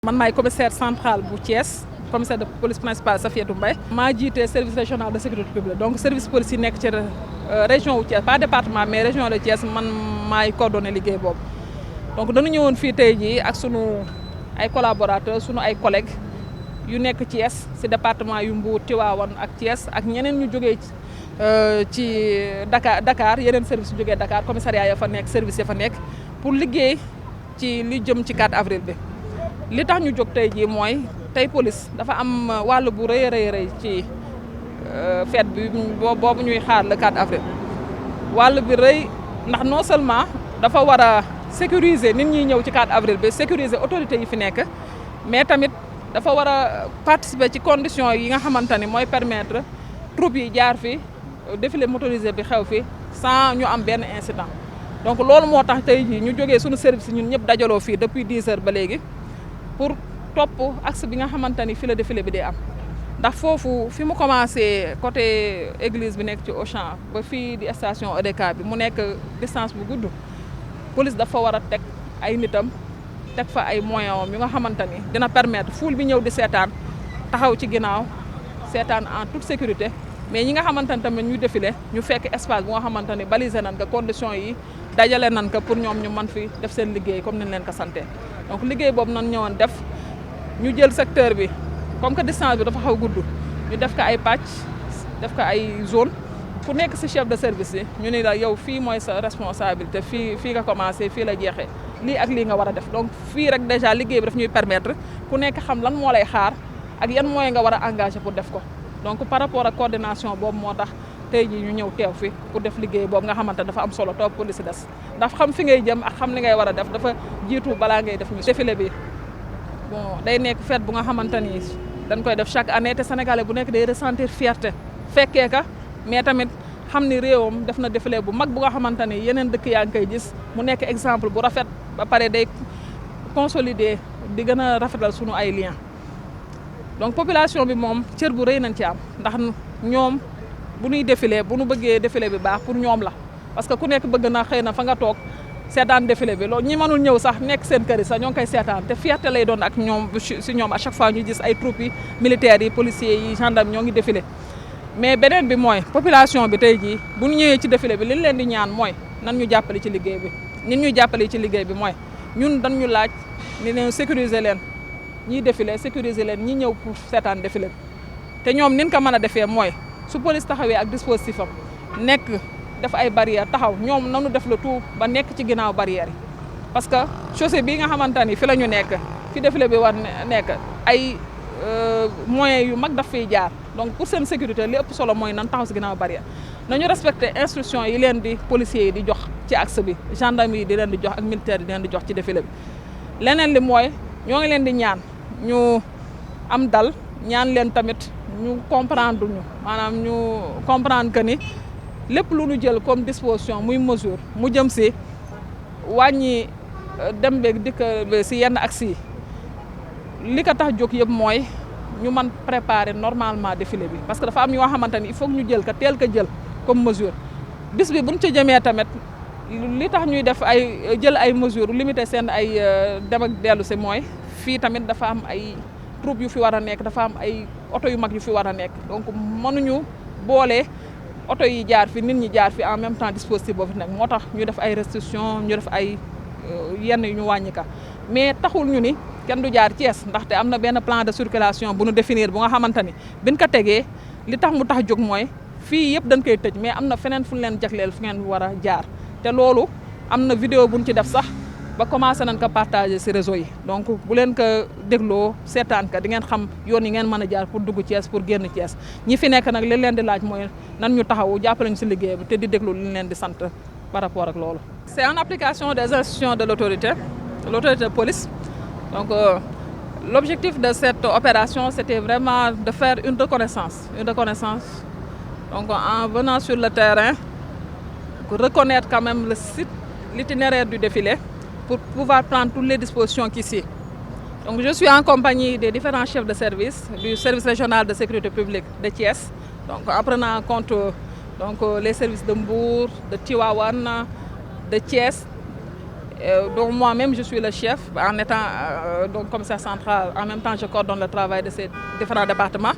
Man maay commissaire central bu Thiès commissaire de police principale Safiatou Mbaye maa jiite service régional de sécurité publique donc service police yi nekk ci région wu Thiès pas département mais région de Thiès man maay coordonné liggéey boobu. Donc dañu ñëwoon fii tey jii ak sunu ay collaborateurs sunu ay collègues yu nekk Thiès ci département yu Mbour Tivaouane ak Thiès ak ñeneen ñu jógee ci Dakar yeneen service yu jógee Dakar commissariat ya fa nekk service ya fa nekk pour liggéey ci li jëm ci 4 avril bi. li tax ñu jóg tey jii mooy tey police dafa am wàll bu rëy a rëy ci fête bi boobu ñuy xaar le 4 avril wàll bi rëy ndax non seulement dafa war a sécuriser nit ñi ñëw ci 4 avril bi sécuriser autorités yi fi nekk mais tamit dafa war a participer ci conditions yi nga xamante ni mooy permettre troupes yi jaar fi défilé motorisé bi xew fi sans ñu am benn incident. Donc loolu moo tax tey jii ñu jógee suñu service ñun ñëpp dajaloo fii depuis 10 heures ba léegi. Pour topp axe bi nga xamante ni fi la défilé bi day am ndax foofu fi mu commencé côté église bi nekk ci Auchan ba fii di station EDK bi mu nekk distance bu gudd police dafa war a teg ay nitam teg fa ay moyens yu nga xamante ni dina permettre foule bi ñëw di seetaan taxaw ci ginnaaw seetaan en toute sécurité mais ñi nga xamante ni tamit ñu défilé ñu fekk espace bu nga xamante ni balisé nañ ko conditions yi dajale nañ ko pour ñoom ñu mën fi def seen liggéey comme niñ leen ko santé. Donc liggéey boobu nan ñëwoon def ñu jël secteur bi comme que distance bi dafa xaw gudd ñu def ko ay pàcc def ko ay zone ku nekk ci chef de service yi ñu ne la yow fii mooy sa responsabilité fii nga commencé fii la jeexee lii ak lii nga war a def donc fii rek déjà liggéey bi daf ñuy permettre ku nekk xam lan moo lay xaar ak yan moyens nga war a engagé pour def ko donc par rapport ak coordination boobu moo tax tey jii ñu ñëw teew fi pour def liggéey boobu nga xamante dafa am solo toog police des ndax xam fi ngay jëm ak xam li ngay war a def dafa jiitu balaa ngay def ñu défilé bi bon day nekk fête bu nga xamante ni dañ koy def chaque année te sénégalais bu nekk day ressentir fierté fekkee ka mais tamit xam ni réewam def na défilé bu mag bu nga xamante ni yeneen dëkk yaa ngi koy gis mu nekk exemple bu rafet ba pare day consolider di gën a rafetal sunu ay liens donc population bi moom cër bu rëy nañ ci am ndax ñoom bu ñuy défilé bu ñu bëggee défilé bi baax pour ñoom la parce que ku nekk bëgg na xëy na fa nga toog seetaan défilé bi loolu ñi mënul ñëw sax nekk seen kër yi sax ñoo ngi koy seetaan te fierté lay doon ak ñoom si ñoom à chaque fois ñu gis ay troupes yi militaires yi policiers yi gendarmes ñoo ngi défilé mais beneen bi mooy population bi tey jii bu ñu ñëwee ci défilé bi li ñu leen di ñaan mooy nan ñu jàppale ci liggéey bi nit ñu jàppale ci liggéey bi mooy ñun dañ ñu laaj ni leen sécuriser leen ñiy défilé sécuriser leen ñi ñëw pour seetaan défilé bi te ñoom nin ko mën a defee mooy su police taxawee ak dispositif am nekk def ay barrières taxaw ñoom nanu def le tout ba nekk ci ginnaaw barrières yi parce que chaussée bii nga xamante ni fi la ñu nekk fi défilé bi war nekk ay moyens yu mag daf fiy jaar donc pour seen sécurité li ëpp solo mooy nan taxaw si ginnaaw barrière nañu respecté instruction yi leen di policiers yi di jox ci axe bi gendarme yi di leen di jox ak militaires yi di leen di jox ci défilé bi leneen li mooy ñoo ngi leen di ñaan ñu am dal ñaan leen tamit ñu comprendre ñu maanaam ñu comprendre que ni lépp lu ñu jël comme disposition muy mesure mu jëm si wàññi dem beeg dikk si yenn axes yi li ko tax jóg yëpp mooy ñu mën préparer normalement défilé bi parce que dafa am yoo xamante ni il faut ñu jël ko teel ko jël comme mesure bis bi buñ ca jëmee tamit li tax ñuy def ay jël ay mesures limiter seen ay dem ak dellu si mooy fii tamit dafa am ay troupe yu fi war a nekk dafa am ay oto yu mag yu fi war a nekk donc mënuñu boole oto yi jaar fi nit ñi jaar fi en même temps dispositif boobu fi nekk moo tax ñu def ay restrictions ñu def ay yenn yu ñu wàññi ka mais taxul ñu ni kenn du jaar Thiès ndaxte am na benn plan de circulation bu ñu définir bu nga xamante ni biñ ko tegee li tax mu tax jóg mooy fii yëpp dañ koy tëj mais am na feneen fu ñu leen jagleel fu ngeen war a jaar te loolu am na vidéo bu ñu ci def sax ba commencé nañ ko partager ci réseau yi donc bu leen ko dégloo seetaan ka di ngeen xam yoon yi ngeen mën a jaar pour dugg Thiès pour génn Thiès ñi fi nekk nag li leen di laaj mooy nan ñu taxawu jàppale ñu ci liggéey bi te di déglu li leen di sant par rapport ak loolu. C'est en application des instructions de l'autorité de police donc l'objectif de cette opération c'était vraiment de faire une reconnaissance donc en venant sur le terrain reconnaître quand même le site l'itinéraire du défilé pour pouvoir prendre toutes les dispositions qu'ici. Donc je suis en compagnie des différents chefs de service du service régional de sécurité publique de Thiès, donc en prenant en compte les services de Mbour, de Tivaouane, de Thiès dont moi-même je suis le chef, en étant donc commissaire central. En même temps, je coordonne le travail de ces différents départements.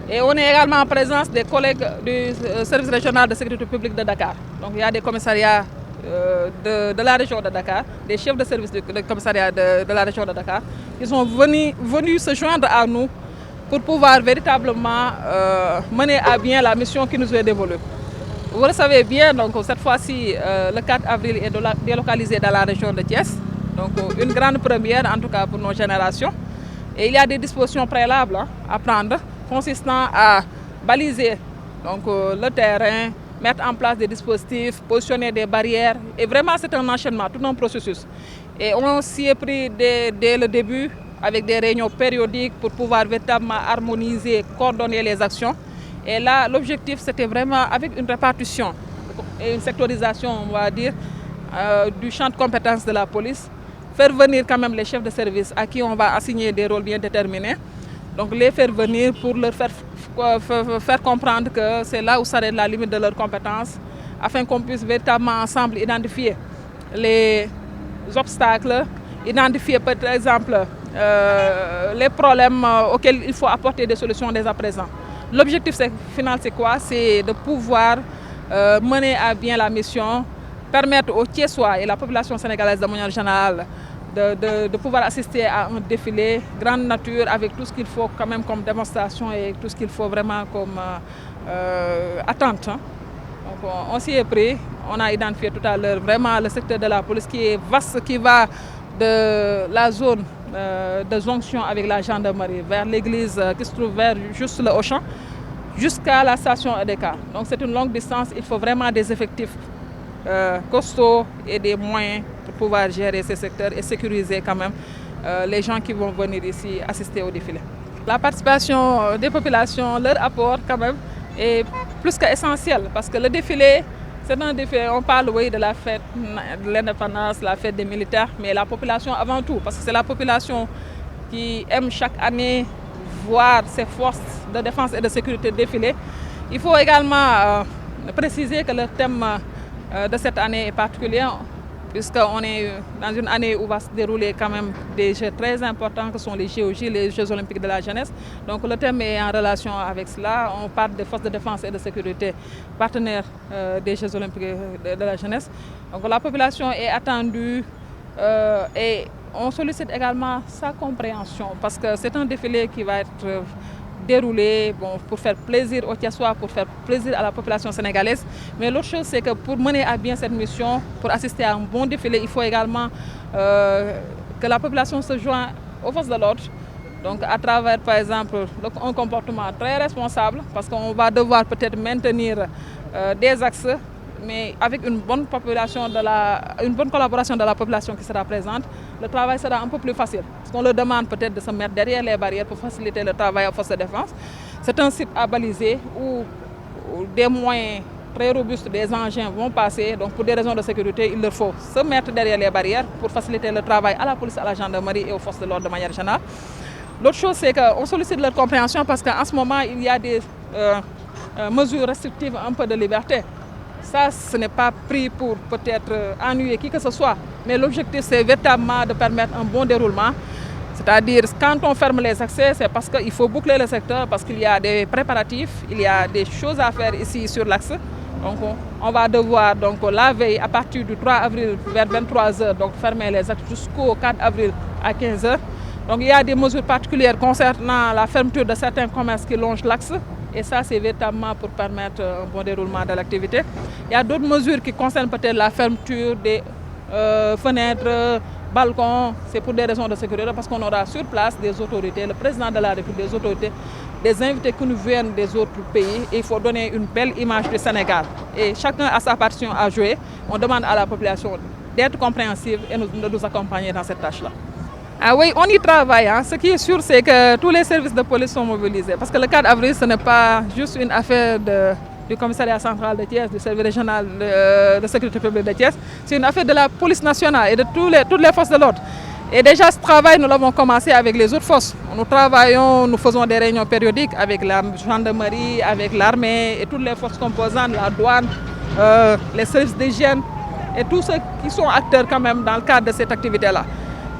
Et on est également en présence des collègues du service régional de sécurité publique de Dakar. Donc il y a des commissariats de la région de Dakar, des chefs de service du commissariat de la région de Dakar, qui sont venus se joindre à nous pour pouvoir véritablement mener à bien la mission qui nous est dévolue. Vous le savez bien, donc cette fois-ci, le 4 avril est délocalisé dans la région de Thiès. Donc une grande première, en tout cas pour nos générations. Et il y a des dispositions préalables à prendre, consistant à baliser donc, le terrain, mettre en place des dispositifs, positionner des barrières. Et vraiment, c'est un enchaînement, tout un processus. Et on s'y est pris dès le début, avec des réunions périodiques pour pouvoir véritablement harmoniser, coordonner les actions. Et là, l'objectif, c'était vraiment avec une répartition et une sectorisation, on va dire, du champ de compétences de la police, faire venir quand même les chefs de service à qui on va assigner des rôles bien déterminés. Donc les faire venir pour leur faire comprendre que c'est là où s'arrête la limite de leurs compétences, afin qu'on puisse véritablement ensemble identifier les obstacles, identifier par exemple les problèmes auxquels il faut apporter des solutions dès à présent. L'objectif final, c'est quoi? C'est de pouvoir mener à bien la mission, permettre aux Thiessois et la population sénégalaise de manière générale de pouvoir assister à un défilé grande nature avec tout ce qu'il faut quand même comme démonstration et tout ce qu'il faut vraiment comme attente. Donc on s'y est pris, on a identifié tout à l'heure vraiment le secteur de la police qui est vaste, qui va de la zone de jonction avec la gendarmerie vers l'église qui se trouve vers juste le Auchan jusqu'à la station EDK. Donc c'est une longue distance, il faut vraiment des effectifs costauds et des moyens pour pouvoir gérer ces secteurs et sécuriser quand même les gens qui vont venir ici assister au défilé. La participation des populations, leur apport quand même est plus qu'essentiel parce que le défilé, c'est un défilé, on parle oui, de la fête de l'indépendance, la fête des militaires, mais la population avant tout, parce que c'est la population qui aime chaque année voir ses forces de défense et de sécurité défiler. Il faut également préciser que le thème de cette année est particulier, puisqu'on est dans une année où va se dérouler quand même des jeux très importants que sont les JOJ, les Jeux olympiques de la jeunesse. Donc le thème est en relation avec cela. On parle des forces de défense et de sécurité partenaires des Jeux olympiques de la jeunesse. Donc la population est attendue et on sollicite également sa compréhension parce que c'est un défilé qui va être déroulé pour faire plaisir aux Thiessois, pour faire plaisir à la population sénégalaise. Mais l'autre chose, c'est que pour mener à bien cette mission, pour assister à un bon défilé, il faut également que la population se joigne aux forces de l'ordre. Donc à travers, par exemple, un comportement très responsable, parce qu'on va devoir peut-être maintenir des axes, mais avec une bonne collaboration de la population qui sera présente, le travail sera un peu plus facile. Parce qu'on leur demande peut-être de se mettre derrière les barrières pour faciliter le travail aux forces de défense. C'est un site à baliser où des moyens très robustes, des engins vont passer. Donc pour des raisons de sécurité, il leur faut se mettre derrière les barrières pour faciliter le travail à la police, à la gendarmerie et aux forces de l'ordre de manière générale. L'autre chose, c'est qu'on sollicite leur compréhension parce qu'en ce moment, il y a des mesures restrictives un peu de liberté. Ça, ce n'est pas pris pour peut-être ennuyer qui que ce soit, mais l'objectif, c'est véritablement de permettre un bon déroulement. C'est-à-dire, quand on ferme les accès, c'est parce qu'il faut boucler le secteur, parce qu'il y a des préparatifs, il y a des choses à faire ici sur l'axe. Donc, on va devoir, donc, la veille, à partir du 3 avril vers 23 h, donc fermer les accès jusqu'au 4 avril à 15 h. Donc, il y a des mesures particulières concernant la fermeture de certains commerces qui longent l'axe. Et ça, c'est véritablement pour permettre un bon déroulement de l'activité. Il y a d'autres mesures qui concernent peut-être la fermeture des fenêtres, balcons. C'est pour des raisons de sécurité parce qu'on aura sur place des autorités, le président de la République, des autorités, des invités qui nous viennent des autres pays. Et il faut donner une belle image du Sénégal. Et chacun a sa partition à jouer. On demande à la population d'être compréhensive et de nous accompagner dans cette tâche-là. Ah oui, on y travaille. Hein. Ce qui est sûr, c'est que tous les services de police sont mobilisés. Parce que le 4 avril, ce n'est pas juste une affaire du commissariat central de Thiès, du service régional de sécurité publique de Thiès. C'est une affaire de la police nationale et de toutes les forces de l'ordre. Et déjà, ce travail, nous l'avons commencé avec les autres forces. Nous travaillons, nous faisons des réunions périodiques avec la gendarmerie, avec l'armée et toutes les forces composantes, la douane, les services d'hygiène. et tous ceux qui sont acteurs quand même dans le cadre de cette activité-là.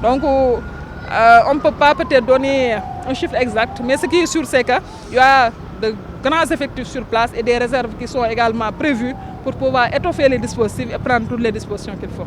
Donc, on ne peut pas peut-être donner un chiffre exact, mais ce qui est sûr, c'est qu'il y a de grands effectifs sur place et des réserves qui sont également prévues pour pouvoir étoffer les dispositifs et prendre toutes les dispositions qu'il faut.